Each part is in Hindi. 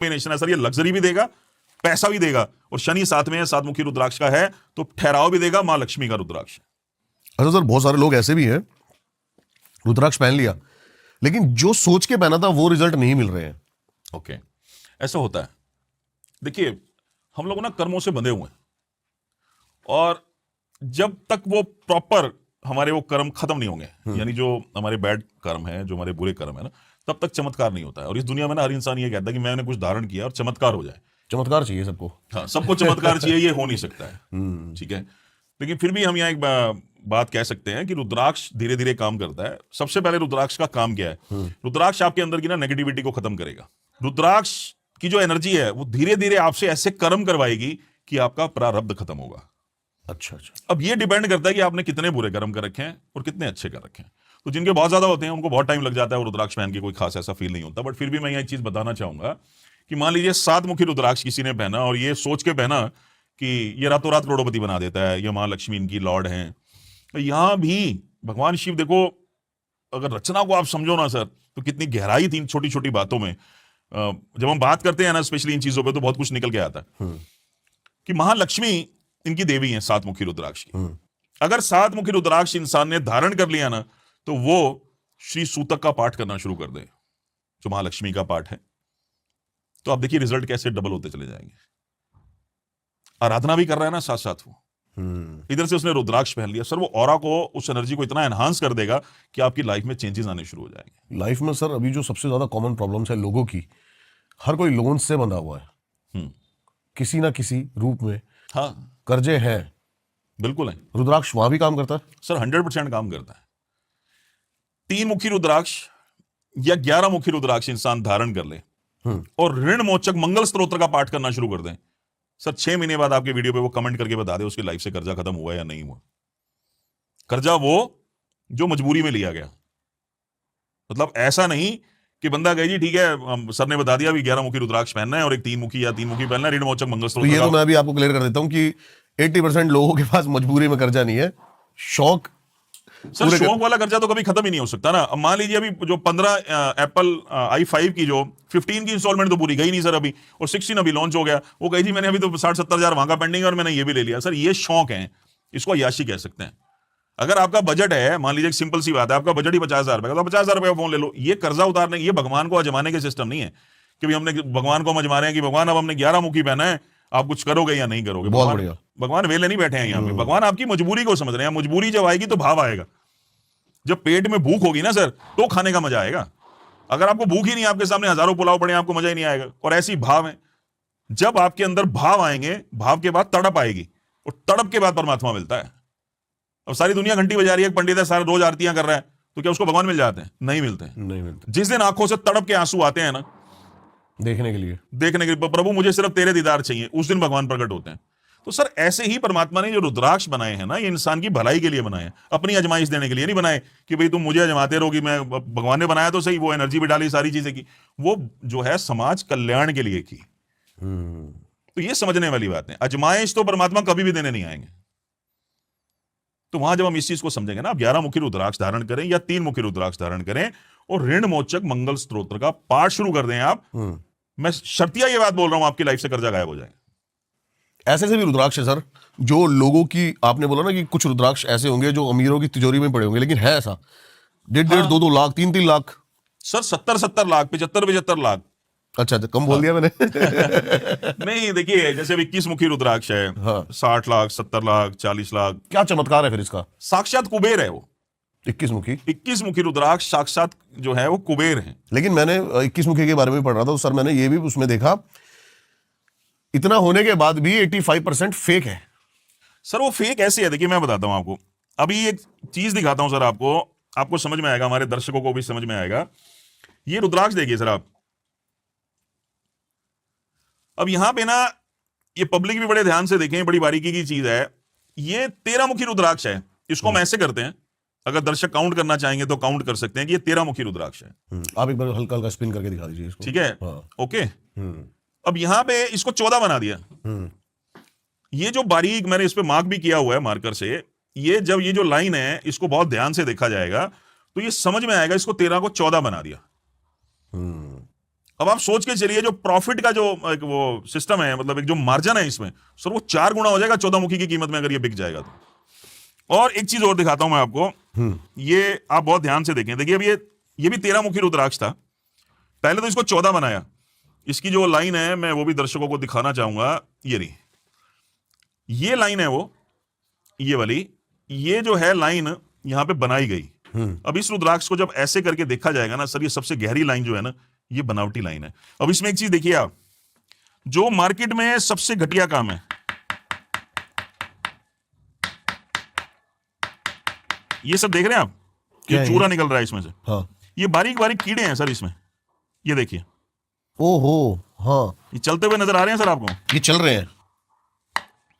कॉम्बिनेशन है सर, ये लग्जरी भी देगा, पैसा भी देगा, और शनि साथ में है, सात मुखी रुद्राक्ष का है तो ठहराव भी देगा, मां लक्ष्मी का रुद्राक्ष। अच्छा सर, बहुत सारे लोग ऐसे भी हैं, रुद्राक्ष पहन लिया लेकिन जो सोच के पहना था वो रिजल्ट नहीं मिल रहे हैं। ओके, ऐसा होता है। देखिए, हम लोग ना कर्मों से बंधे हुए हैं, और जब तक वो प्रॉपर हमारे वो कर्म खत्म नहीं होंगे, यानी जो हमारे बैड कर्म है, जो हमारे बुरे कर्म है ना, तब तक चमत्कार नहीं होता है। और इस दुनिया में ना हर इंसान ये कहता है कि मैंने कुछ धारण किया और चमत्कार हो जाए। चमत्कार चाहिए सबको। हाँ, सबको चमत्कार चाहिए, ये हो नहीं सकता है। ठीक है, लेकिन फिर भी हम यहाँ एक बात कह सकते हैं कि रुद्राक्ष धीरे धीरे काम करता है। सबसे पहले रुद्राक्ष का काम क्या है? रुद्राक्ष आपके अंदर की ना नेगेटिविटी को खत्म करेगा। रुद्राक्ष की जो एनर्जी है वो धीरे धीरे आपसे ऐसे कर्म करवाएगी कि आपका प्रारब्ध खत्म होगा। अच्छा अच्छा। अब ये डिपेंड करता है कि आपने कितने बुरे कर्म कर रखे हैं और कितने अच्छे कर रखे हैं। तो जिनके बहुत ज्यादा होते हैं उनको बहुत टाइम लग जाता है, और रुद्राक्ष पहन के कोई खास ऐसा फील नहीं होता। बट फिर भी मैं ये चीज बताना चाहूंगा कि मान लीजिए सात मुखी रुद्राक्ष किसी ने पहना और ये सोच के पहना कि ये रातों रात करोड़पति बना देता है, ये मां लक्ष्मी इनकी लॉर्ड हैं। तो यहां भी भगवान शिव, देखो अगर रचना को आप समझो ना सर, तो कितनी गहराई थी इन छोटी छोटी बातों में। जब हम बात करते हैं ना स्पेशली इन चीजों पे, तो बहुत कुछ निकल के आता है कि महालक्ष्मी इनकी देवी है सात मुखी रुद्राक्ष की। अगर सात मुखी रुद्राक्ष इंसान ने धारण कर लिया ना, तो वो श्री सूतक का पाठ करना शुरू कर दे, जो महालक्ष्मी का पाठ है, तो आप देखिए रिजल्ट कैसे डबल होते चले जाएंगे। आराधना भी कर रहा है ना साथ साथ वो, इधर से उसने रुद्राक्ष पहन लिया सर, वो ऑरा को, उस एनर्जी को इतना एनहांस कर देगा कि आपकी लाइफ में चेंजेस आने शुरू हो जाएंगे। लाइफ में सर अभी जो सबसे ज्यादा कॉमन प्रॉब्लम्स है लोगों की, हर कोई लोन से बंधा हुआ है किसी ना किसी रूप में। हाँ, कर्जे हैं, बिल्कुल है। रुद्राक्ष वहां भी काम करता है सर 100% काम करता है। 3 मुखी रुद्राक्ष या 11 मुखी रुद्राक्ष इंसान धारण कर ले और ऋण मोचक मंगल स्तोत्र का पाठ करना शुरू कर दें, सर 6 महीने बाद आपके वीडियो पे वो कमेंट करके बता दे उसकी लाइफ से कर्जा खत्म हुआ या नहीं हुआ। कर्जा वो जो मजबूरी में लिया गया, मतलब ऐसा नहीं कि बंदा कहे जी ठीक है सर ने बता दिया अभी 11 मुखी रुद्राक्ष पहनना है और एक 3 मुखी या 3 मुखी पहनना है, ऋण मोचक मंगल तो स्तोत्र। ये तो मैं भी आपको क्लियर कर देता हूं कि 80% लोगों के पास मजबूरी में कर्जा नहीं है, शौक। सर शौक वाला कर्जा तो कभी खत्म ही नहीं हो सकता ना। अब मान लीजिए अभी जो 15 एप्पल i5 की जो 15 की इंस्टॉलमेंट तो पूरी गई नहीं सर अभी, और 16 अभी लॉन्च हो गया, वो कही जी मैंने अभी तो 60-70 हजार वहां का पेंडिंग और मैंने ये भी ले लिया। सर ये शौक है, इसको अय्याशी कह सकते हैं। अगर आपका बजट है, मान लीजिए सिंपल सी बात है, आपका बजट ही 50,000 रुपए का, तो 50,000 रुपए का फोन ले लो। ये कर्जा उतारने, ये भगवान को अजमाने के सिस्टम नहीं है कि भाई हमने भगवान को अजमा रहे हैं कि भगवान अब हमने 11 मुखी पहना है, आप कुछ करोगे या नहीं करोगे। बहुत बढ़िया। भगवान वेले नहीं बैठे हैं यहाँ पे, भगवान आपकी मजबूरी को समझ रहे हैं। मजबूरी जब आएगी तो भाव आएगा। जब पेट में भूख होगी ना सर, तो खाने का मजा आएगा। अगर आपको भूख ही नहीं, आपके सामने हजारों पुलाव पड़े, आपको मजा ही नहीं आएगा। और ऐसी भाव है, जब आपके अंदर भाव आएंगे, भाव के बाद तड़प आएगी, और तड़प के बाद परमात्मा मिलता है। अब सारी दुनिया घंटी बजा रही है, पंडित है सारा रोज आरतियां कर रहा है, तो क्या उसको भगवान मिल जाते हैं? नहीं मिलते हैं। नहीं मिलते। जिस दिन आंखों से तड़प के आंसू आते हैं ना, देखने के लिए प्रभु मुझे सिर्फ तेरे दीदार चाहिए, उस दिन भगवान प्रकट होते हैं। तो सर ऐसे ही परमात्मा ने जो रुद्राक्ष बनाए हैं ना, ये इंसान की भलाई के लिए बनाए हैं, अपनी अजमाइश देने के लिए नहीं बनाए कि भाई तुम मुझे अजमाते रहो कि मैं, भगवान ने बनाया तो सही, वो एनर्जी भी डाली, सारी चीजें की, वो जो है समाज कल्याण के लिए की। तो ये समझने वाली बात है। अजमाइश तो परमात्मा कभी भी देने नहीं आएंगे। तो वहां जब हम इस चीज को समझेंगे ना, आप 11 मुखी रुद्राक्ष धारण करें या 3 मुखी रुद्राक्ष धारण करें और ऋण मोचक मंगल स्तोत्र का पाठ शुरू कर दें आप, मैं शर्तिया ये बात बोल रहा हूं, आपकी लाइफ से कर्जा गायब हो जाएगा। ऐसे से भी रुद्राक्ष है सर, जो लोगों की, आपने बोला ना कि कुछ रुद्राक्ष ऐसे होंगे जो अमीरों की तिजोरी में पड़े होंगे, लेकिन है ऐसा 1.5, 2 लाख, 3 लाख। सर 70 लाख, 75 लाख। अच्छा, कम बोल दिया मैंने। नहीं देखिए, जैसे 21 मुखी रुद्राक्ष है, 60 लाख, 70 लाख, 40 लाख। क्या चमत्कार है फिर इसका? साक्षात कुबेर है वो। 21 मुखी रुद्राक्ष साक्षात जो है वो कुबेर है। लेकिन मैंने 21 मुखी के बारे में पढ़ रहा था, तो सर मैंने ये भी उसमें देखा, इतना होने के बाद भी 85% फेक है। सर वो फेक ऐसे है, देखिए मैं बताता हूं आपको। अभी एक चीज दिखाता हूं सर आपको समझ में आएगा, हमारे दर्शकों को भी समझ में आएगा। ये रुद्राक्ष देखिए सर आप। अब यहां पे ना, ये पब्लिक भी बड़े ध्यान से देखें, बड़ी बारीकी की चीज है। ये 13 मुखी रुद्राक्ष है। इसको हम ऐसे करते हैं, अगर दर्शक काउंट करना चाहेंगे तो काउंट कर सकते हैं कि ये 13 मुखी रुद्राक्ष है। आप एक बार हल्का हल्का स्पिन करके दिखा दीजिए इसको। ठीक है, ओके। अब यहां पे इसको 14 बना दिया। ये जो बारीक मैंने इस पे मार्क भी किया हुआ है मार्कर से, ये जब ये जो लाइन है इसको बहुत ध्यान से देखा जाएगा तो ये समझ में आएगा, इसको 13 को 14 बना दिया। अब आप सोच के चलिए, जो प्रॉफिट का जो एक वो सिस्टम है, मतलब एक जो मार्जिन है इसमें, सर वो 4 गुना हो जाएगा 14 मुखी की कीमत में अगर ये बिक जाएगा तो। और एक चीज और दिखाता हूं मैं आपको, ये आप बहुत ध्यान से देखें। देखिए अब ये भी 13 मुखी रुद्राक्ष था, पहले तो इसको 14 बनाया। इसकी जो लाइन है मैं वो भी दर्शकों को दिखाना चाहूंगा, ये रही, ये लाइन है वो, ये वाली, ये जो है लाइन यहां पे बनाई गई। अब इस रुद्राक्ष को जब ऐसे करके देखा जाएगा ना सर, ये सबसे गहरी लाइन जो है ना, ये बनावटी लाइन है। अब इसमें एक चीज देखिए आप, जो मार्केट में सबसे घटिया काम है, ये सब देख रहे हैं आप, ये चूरा निकल रहा है इसमें से। हाँ। ये बारीक बारीक कीड़े हैं सर इसमें, ये देखिए। ओहो, हाँ, ये चलते हुए नजर आ रहे हैं सर आपको, ये चल रहे हैं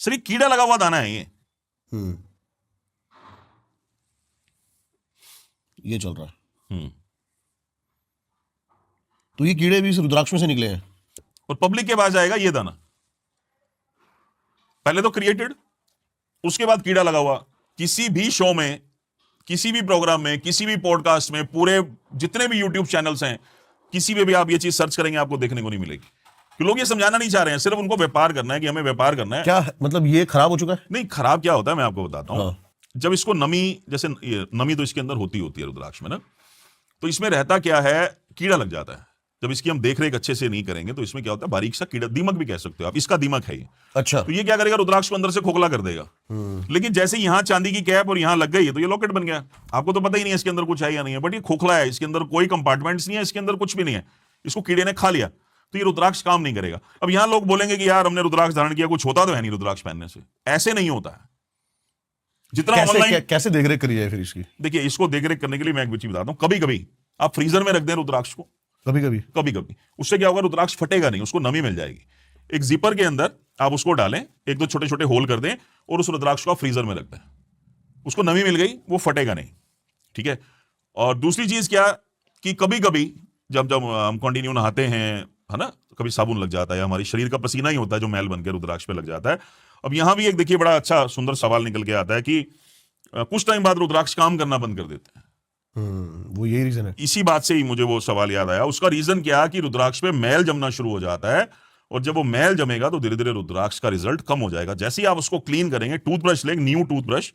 सर, ये कीड़ा लगा हुआ दाना है ये चल रहा है। तो ये कीड़े भी इस रुद्राक्ष में से निकले हैं। और पब्लिक के पास जाएगा ये दाना, पहले तो क्रिएटेड, उसके बाद कीड़ा लगा हुआ। किसी भी शो में, किसी भी प्रोग्राम में, किसी भी पॉडकास्ट में, पूरे जितने भी यूट्यूब चैनल्स हैं, किसी में भी आप ये चीज सर्च करेंगे आपको देखने को नहीं मिलेगी। कि लोग ये समझाना नहीं चाह रहे हैं, सिर्फ उनको व्यापार करना है कि हमें व्यापार करना है। क्या मतलब ये खराब हो चुका है? नहीं, खराब क्या होता है मैं आपको बताता हूं। जब इसको नमी, जैसे नमी तो इसके अंदर होती है रुद्राक्ष में ना, तो इसमें रहता क्या है, कीड़ा लग जाता है। जब इसकी हम देख रेख अच्छे से नहीं करेंगे तो इसमें क्या होता है, बारीक सा कीड़ा, दीमक भी कह सकते हो आप, इसका दीमक है ये। अच्छा। तो ये क्या करेगा, रुद्राक्ष को अंदर से खोखला कर देगा। लेकिन जैसे यहां चांदी की कैप और यहां लग गई है तो ये लॉकेट बन गया। आपको तो पता ही नहीं है इसके अंदर कुछ है या नहीं है, बट ये खोखला है, इसके अंदर कोई कंपार्टमेंट्स नहीं है, इसके अंदर कुछ भी नहीं है, इसको कीड़े ने खा लिया, तो ये रुद्राक्ष काम नहीं करेगा। अब यहां लोग बोलेंगे कि यार हमने रुद्राक्ष धारण किया, कुछ होता तो है नहीं रुद्राक्ष पहनने से। ऐसे नहीं होता है। जितना ऑनलाइन कैसे देख रेख करी जाए फिर इसकी? देखिए, इसको देख रेख करने के लिए मैं एक चीज बताता हूं। कभी कभी आप फ्रीजर में रख दें रुद्राक्ष को, कभी कभी उससे क्या होगा, रुद्राक्ष फटेगा नहीं, उसको नमी मिल जाएगी। एक जिपर के अंदर आप उसको डालें, एक दो छोटे छोटे होल कर दें और उस रुद्राक्ष को आप फ्रीजर में रख दें, उसको नमी मिल गई, वो फटेगा नहीं, ठीक है। और दूसरी चीज क्या, कि कभी कभी जब हम कंटिन्यू नहाते हैं, है ना, तो कभी साबुन लग जाता है, हमारे शरीर का पसीना ही होता है जो मैल बन के रुद्राक्ष पे लग जाता है। अब यहां भी एक देखिए बड़ा अच्छा सुंदर सवाल निकल के आता है कि कुछ टाइम बाद रुद्राक्ष काम करना बंद कर देते हैं। वो यही रीजन है। इसी बात से ही मुझे वो सवाल याद आया। उसका रीजन क्या, कि रुद्राक्ष पे मैल जमना शुरू हो जाता है, और जब वो मैल जमेगा तो धीरे धीरे रुद्राक्ष का रिजल्ट कम हो जाएगा। जैसे ही आप उसको क्लीन करेंगे, टूथब्रश लेंगे, न्यू टूथब्रश,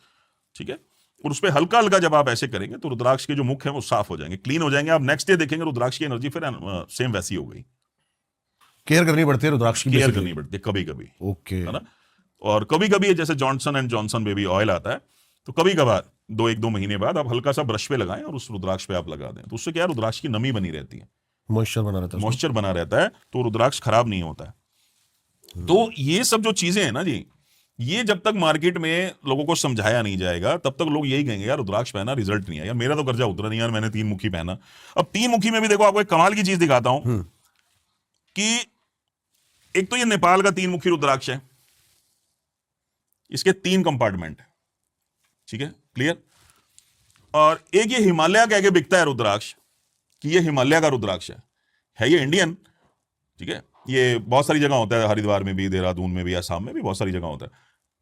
ठीक है, और उस पर हल्का हल्का जब आप ऐसे करेंगे तो रुद्राक्ष के जो मुख है वो साफ हो जाएंगे, क्लीन हो जाएंगे। आप नेक्स्ट डे देखेंगे रुद्राक्ष की एनर्जी फिर सेम वैसी हो गई। केयर करनी पड़ती है रुद्राक्ष की, केयर करनी पड़ती है कभी कभी, ओके, है ना। और कभी कभी जैसे Johnson and Johnson baby oil आता है, तो कभी कभार 1-2 महीने बाद आप हल्का सा ब्रश पे लगाएं और उस रुद्राक्ष पे आप लगा दें, तो उससे क्या है, रुद्राक्ष की नमी बनी रहती है, मॉइस्चर बना रहता है, तो रुद्राक्ष खराब नहीं होता है। तो ये सब जो चीजें हैं ना जी, ये जब तक मार्केट में लोगों को समझाया नहीं जाएगा तब तक लोग यही कहेंगे यार रुद्राक्ष पहना रिजल्ट नहीं आया, यार मेरा तो कर्जा उतरा नहीं यार, मैंने 3 मुखी पहना। अब 3 मुखी में भी देखो आपको एक कमाल की चीज दिखाता हूं कि एक तो ये नेपाल का 3 मुखी रुद्राक्ष है, इसके 3 कंपार्टमेंट, ठीक है, क्लियर। और एक ये हिमालय कह के बिकता है रुद्राक्ष कि ये हिमालय का रुद्राक्ष है ये इंडियन, ठीक है। ये बहुत सारी जगह होता है, हरिद्वार में भी, देहरादून में भी, असम में भी बहुत सारी जगह होता है।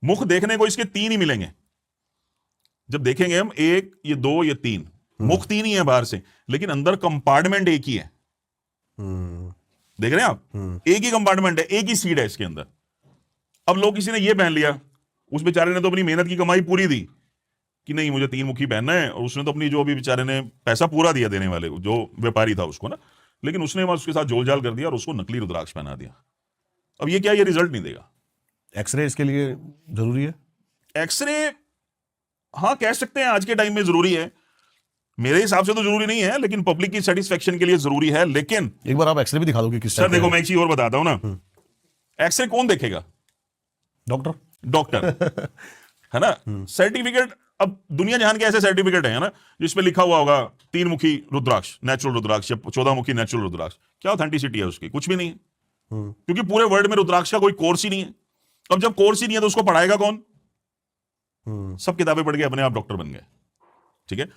मुख देखने को इसके 3 ही मिलेंगे, जब देखेंगे हम 1, ये 2, ये 3, मुख 3 ही है बाहर से, लेकिन अंदर कंपार्टमेंट एक ही है। देख रहे हैं आप, एक ही कंपार्टमेंट है, एक ही सीड है इसके अंदर। अब लोग किसी ने ये पहन लिया, उस बेचारे ने तो अपनी मेहनत की कमाई पूरी दी कि नहीं मुझे 3 मुखी पहनना है, और उसने तो अपनी जो भी बेचारे ने पैसा पूरा दिया देने वाले जो व्यापारी था उसको ना, लेकिन उसने उसके साथ जोलजाल कर दिया और उसको नकली रुद्राक्ष पहना दिया। अब ये क्या, ये रिजल्ट नहीं देगा। एक्सरे इसके लिए जरूरी है? एक्सरे हाँ कह सकते हैं आज के टाइम में जरूरी है, मेरे हिसाब से तो जरूरी नहीं है, लेकिन पब्लिक की सेटिस्फेक्शन के लिए जरूरी है। लेकिन एक बार आप एक्सरे भी दिखा दोगे किस सर? देखो मैं एक चीज और बताता हूं ना, एक्सरे कौन देखेगा? डॉक्टर है ना। सर्टिफिकेट, अब दुनिया जहान के ऐसे सर्टिफिकेट है ना जिसपे लिखा हुआ होगा 3 मुखी रुद्राक्ष नेचुरल रुद्राक्ष या 14 मुखी नेचुरल रुद्राक्ष, क्या ऑथेंटिसिटी है उसकी? कुछ भी नहीं है, क्योंकि पूरे वर्ल्ड में रुद्राक्ष का कोई कोर्स ही नहीं है। अब जब कोर्स ही नहीं है तो उसको पढ़ाएगा कौन? सब किताबें पढ़ के अपने आप डॉक्टर बन गए, ठीक है।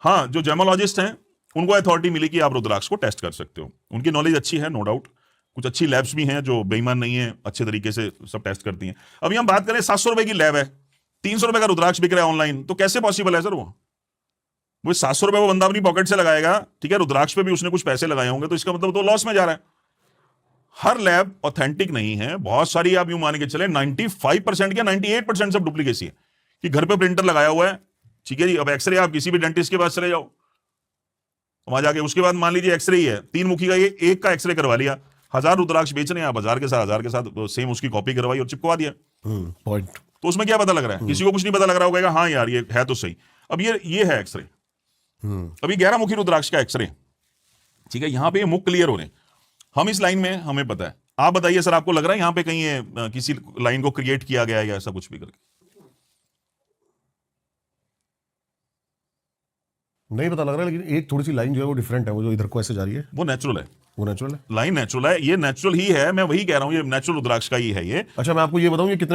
हाँ, जो जेमोलॉजिस्ट हैं उनको अथॉरिटी मिली कि आप रुद्राक्ष को टेस्ट कर सकते हो, उनकी नॉलेज अच्छी है, नो डाउट। कुछ अच्छी लैब्स भी हैं जो बेईमान नहीं है, अच्छे तरीके से सब टेस्ट करती हैं। अभी हम बात करें 700 रुपए की लैब है, 300 रुपए का रुद्राक्ष बिक रहा है ऑनलाइन, तो कैसे पॉसिबल है सर? वो 700 रुपए वो बंदा अपनी पॉकेट से लगाएगा, ठीक है, रुद्राक्ष पे भी उसने कुछ पैसे लगाए होंगे, तो इसका मतलब तो लॉस में जा रहा है। हर लैब ऑथेंटिक नहीं है, बहुत सारी आप यूं मान के चले 95% या 98% सब डुप्लीकेसी है कि घर पे प्रिंटर लगाया हुआ है, ठीक है जी। अब एक्सरे आप किसी भी डेंटिस्ट के पास चले जाओ, वहां जाके उसके बाद मान लीजिए एक्सरे ही है, 3 मुखी का, ये एक का एक्सरे करवा लिया, 1000 रुद्राक्ष बेच रहे हैं आप, 1000 के साथ सेम उसकी कॉपी करवाई और चिपकवा दिया। पॉइंट। तो उसमें क्या पता लग रहा है? किसी को कुछ नहीं पता लग रहा होगा, हाँ यार ये है तो सही। अब ये है एक्सरे, अभी 11 मुखी रुद्राक्ष का एक्सरे, ठीक है। यहां पे ये मुख क्लियर हो रहे हैं, हम इस लाइन में, हमें पता है। आप बताइए सर, आपको लग रहा है यहां पे कहीं ये किसी लाइन को क्रिएट किया गया है या ऐसा कुछ भी करके? नहीं पता लग रहा है, लेकिन एक थोड़ी सी लाइन जो है वो डिफरेंट है, वो जो इधर को ऐसे जा रही है वो नेचुरल है, वो नेचुरल है। लाइन नेचुरल है, ये नेचुरल ही है, मैं वही कह रहा हूं, ये नेचुरल रुद्राक्ष का ही है ये। अच्छा मैं आपको ये बताऊं, ये कितने